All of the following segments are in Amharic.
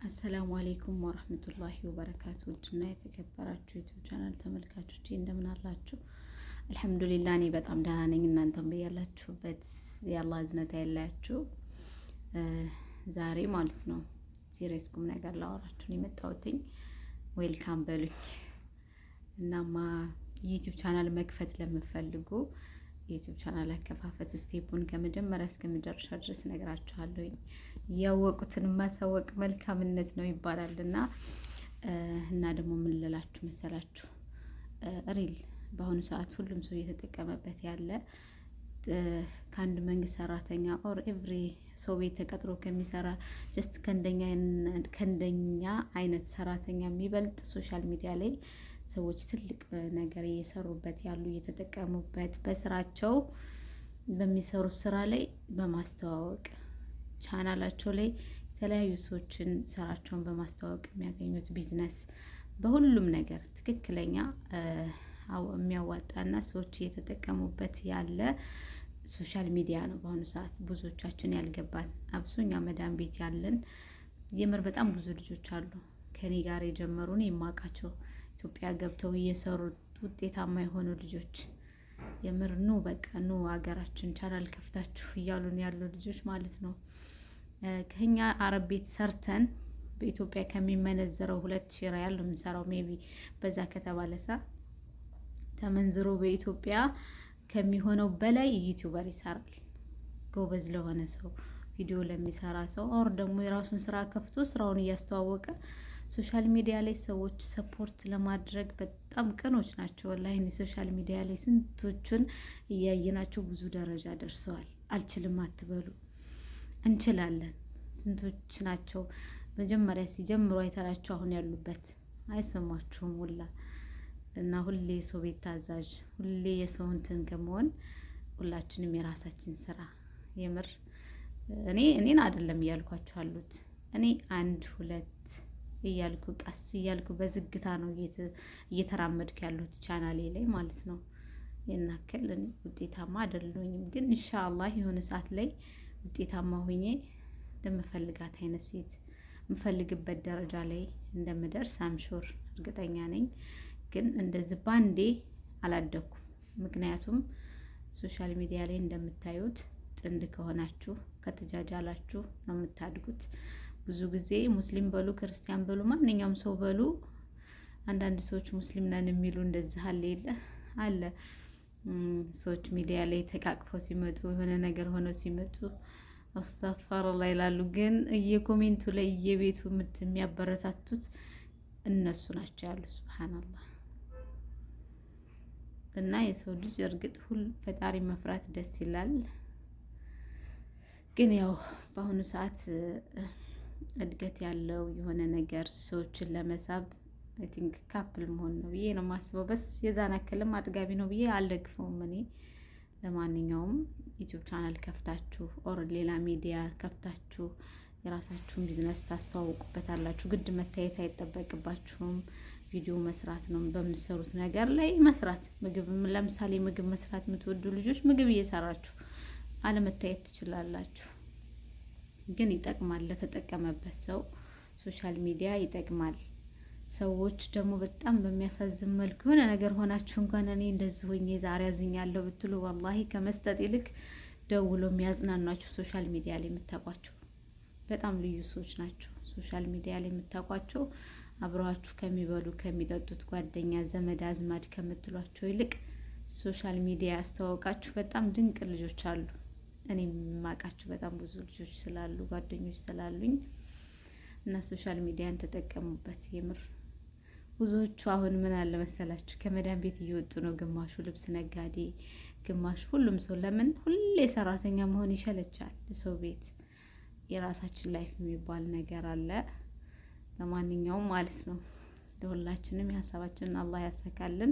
አሰላሙ አሌይኩም ወረህመቱላሂ ወበረካቱ። ውድና የተከበራችሁ ዩቲዩብ ቻናል ተመልካቾች እንደምን አላችሁ? አልሐምዱሊላህ እኔ በጣም ደህና ነኝ። እናንተም በያላችሁበት የአላህ እዝነት አይለያችሁ። ዛሬ ማለት ነው ሲሪየስ ቁም ነገር ላወራችሁ ነው የመጣሁትኝ። ዌልካም በሉኝ። እናማ ዩቲዩብ ቻናል መክፈት ለምትፈልጉ ዩቲዩብ ቻናል አከፋፈት ስቴፑን ከመጀመሪያ እስከ መጨረሻ ድረስ ነግራችኋለሁ። ያወቁትን ማሳወቅ መልካምነት ነው ይባላል እና ደግሞ ምን ልላችሁ መሰላችሁ፣ ሪል በአሁኑ ሰዓት ሁሉም ሰው እየተጠቀመበት ያለ ከአንድ መንግስት ሰራተኛ ኦር ኤቭሪ ሰው ቤት ተቀጥሮ ከሚሰራ ጀስት ከእንደኛ አይነት ሰራተኛ የሚበልጥ ሶሻል ሚዲያ ላይ ሰዎች ትልቅ ነገር እየሰሩበት ያሉ እየተጠቀሙበት በስራቸው በሚሰሩት ስራ ላይ በማስተዋወቅ ቻናላቸው ላይ የተለያዩ ሰዎችን ስራቸውን በማስተዋወቅ የሚያገኙት ቢዝነስ በሁሉም ነገር ትክክለኛ የሚያዋጣና ሰዎች እየተጠቀሙበት ያለ ሶሻል ሚዲያ ነው። በአሁኑ ሰዓት ብዙዎቻችን ያልገባን አብሶኛ መዳን ቤት ያለን የምር በጣም ብዙ ልጆች አሉ ከኔ ጋር የጀመሩን የማውቃቸው ኢትዮጵያ ገብተው እየሰሩ ውጤታማ የሆኑ ልጆች የምር በቃ ሀገራችን ቻናል ከፍታችሁ እያሉን ያሉ ልጆች ማለት ነው። ከኛ አረብ ቤት ሰርተን በኢትዮጵያ ከሚመነዘረው 2000 ሪያል ነው የምንሰራው። ሜቢ በዛ ከተባለሳ ተመንዝሮ በኢትዮጵያ ከሚሆነው በላይ ዩቲዩበር ይሰራል። ጎበዝ ለሆነ ሰው ቪዲዮ ለሚሰራ ሰው ኦር ደግሞ የራሱን ስራ ከፍቶ ስራውን እያስተዋወቀ ሶሻል ሚዲያ ላይ ሰዎች ሰፖርት ለማድረግ በጣም ቅኖች ናቸው። ወላሂ ሶሻል ሚዲያ ላይ ስንቶቹን እያየናቸው ብዙ ደረጃ ደርሰዋል። አልችልም አትበሉ፣ እንችላለን። ስንቶች ናቸው መጀመሪያ ሲጀምሩ አይተናቸው አሁን ያሉበት አይሰማችሁም ሁላ እና ሁሌ ሰው ቤት ታዛዥ፣ ሁሌ የሰው እንትን ከመሆን ሁላችንም የራሳችን ስራ የምር እኔን አይደለም እያልኳቸው አሉት እኔ አንድ ሁለት እያልኩ ቀስ እያልኩ በዝግታ ነው እየተራመድኩ ያሉት ቻናሌ ላይ ማለት ነው። የናከል ውጤታማ አይደለሁኝም፣ ግን ኢንሻአላህ የሆነ ሰዓት ላይ ውጤታማ ሆኜ እንደምፈልጋት አይነት ሴት የምፈልግበት ደረጃ ላይ እንደምደርስ አምሹር እርግጠኛ ነኝ። ግን እንደዚህ ባንዴ አላደኩም። ምክንያቱም ሶሻል ሚዲያ ላይ እንደምታዩት ጥንድ ከሆናችሁ ከተጃጃላችሁ ነው የምታድጉት። ብዙ ጊዜ ሙስሊም በሉ ክርስቲያን በሉ ማንኛውም ሰው በሉ አንዳንድ ሰዎች ሙስሊም ነን የሚሉ እንደዚህ አለ ሰዎች ሚዲያ ላይ ተቃቅፈው ሲመጡ የሆነ ነገር ሆነው ሲመጡ አስተፋሩላህ ይላሉ። ግን እየኮሜንቱ ላይ እየቤቱ የሚያበረታቱት እነሱ ናቸው ያሉ ሱብሃንአላህ። እና የሰው ልጅ እርግጥ ፈጣሪ መፍራት ደስ ይላል። ግን ያው በአሁኑ ሰዓት እድገት ያለው የሆነ ነገር ሰዎችን ለመሳብ አይ ቲንክ ካፕል መሆን ነው ብዬ ነው የማስበው። በስ የዛን ያክልም አጥጋቢ ነው ብዬ አልደግፈውም እኔ። ለማንኛውም ዩቲዩብ ቻናል ከፍታችሁ ኦር ሌላ ሚዲያ ከፍታችሁ የራሳችሁን ቢዝነስ ታስተዋውቁበታላችሁ። ግድ መታየት አይጠበቅባችሁም። ቪዲዮ መስራት ነው በምትሰሩት ነገር ላይ መስራት። ለምሳሌ ምግብ መስራት የምትወዱ ልጆች ምግብ እየሰራችሁ አለመታየት ትችላላችሁ። ግን ይጠቅማል ለተጠቀመበት ሰው ሶሻል ሚዲያ ይጠቅማል። ሰዎች ደግሞ በጣም በሚያሳዝን መልኩ የሆነ ነገር ሆናችሁ እንኳን እኔ እንደዚህ ሆኜ ዛሬ አዝኛለሁ ብትሉ ወላሂ ከመስጠት ይልቅ ደውሎ የሚያጽናኗችሁ ሶሻል ሚዲያ ላይ የምታውቋቸው በጣም ልዩ ሰዎች ናቸው። ሶሻል ሚዲያ ላይ የምታውቋቸው አብረዋችሁ ከሚበሉ ከሚጠጡት ጓደኛ ዘመድ አዝማድ ከምትሏቸው ይልቅ ሶሻል ሚዲያ ያስተዋወቃችሁ በጣም ድንቅ ልጆች አሉ። እኔ የማውቃቸው በጣም ብዙ ልጆች ስላሉ ጓደኞች ስላሉኝ እና ሶሻል ሚዲያን ተጠቀሙበት። የምር ብዙዎቹ አሁን ምን አለ መሰላችሁ ከመዳን ቤት እየወጡ ነው። ግማሹ ልብስ ነጋዴ፣ ግማሹ ሁሉም ሰው ለምን ሁሌ ሰራተኛ መሆን ይሸለቻል። ሰው ቤት የራሳችን ላይፍ የሚባል ነገር አለ። ለማንኛውም ማለት ነው ለሁላችንም የሀሳባችንን አላህ ያሳካልን።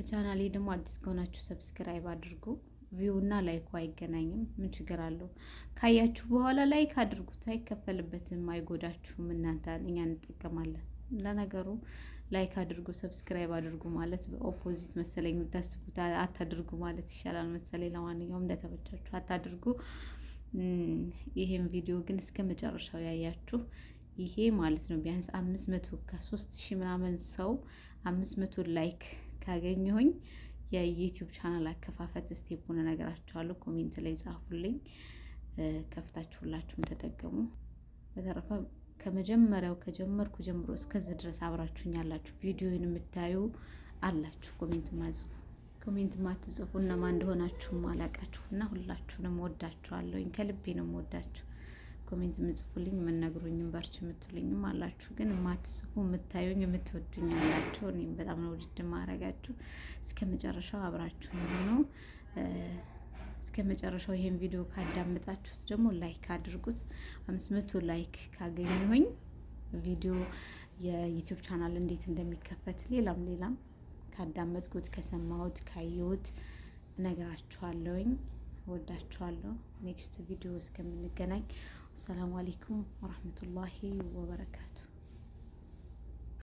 ቻናሌ ደግሞ አዲስ ከሆናችሁ ሰብስክራይብ አድርጉ። ቪው እና ላይኩ አይገናኝም፣ ምን ችግር አለው? ካያችሁ በኋላ ላይክ አድርጉት፣ አይከፈልበትም፣ አይጎዳችሁም። እናንተ እኛ እንጠቀማለን። ለነገሩ ላይክ አድርጉ ሰብስክራይብ አድርጉ ማለት በኦፖዚት መሰለኝ የምታስቡት። አታድርጉ ማለት ይሻላል መሰለኝ። ለማንኛውም እንደተመቻችሁ አታድርጉ። ይሄን ቪዲዮ ግን እስከ መጨረሻው ያያችሁ ይሄ ማለት ነው ቢያንስ 500 ከ3000 ምናምን ሰው 500 ላይክ ካገኘሁኝ የዩቲዩብ ቻናል አከፋፈት ስቴፑን እነግራችኋለሁ። ኮሜንት ላይ ጻፉልኝ፣ ከፍታችሁላችሁም ተጠቀሙ። በተረፈ ከመጀመሪያው ከጀመርኩ ጀምሮ እስከዚህ ድረስ አብራችሁኝ ያላችሁ ቪዲዮውን የምታዩ አላችሁ፣ ኮሜንት ማትጽፉ እነማን እንደሆናችሁም አላቃችሁና ሁላችሁንም ወዳችኋለሁኝ። ከልቤ ነው የምወዳችሁ። ኮሜንት የምጽፉልኝ የምነግሩኝም በርች የምትሉኝም አላችሁ፣ ግን ማትጽፉ የምታዩኝ የምትወዱኝ አላችሁ። እኔም በጣም ነው ውድድ ማረጋችሁ። እስከ መጨረሻው አብራችሁኝ ሆኖ እስከ መጨረሻው ይሄን ቪዲዮ ካዳመጣችሁት ደግሞ ላይክ አድርጉት። 500 ላይክ ካገኘሁኝ ቪዲዮ የዩቲዩብ ቻናል እንዴት እንደሚከፈት ሌላም ካዳመጥኩት ከሰማሁት ካየሁት እነግራችኋለሁኝ። ወዳችኋለሁ። ኔክስት ቪዲዮ እስከምንገናኝ አሰላሙ አለይኩም ወራህመቱላሂ ወበረካቱ።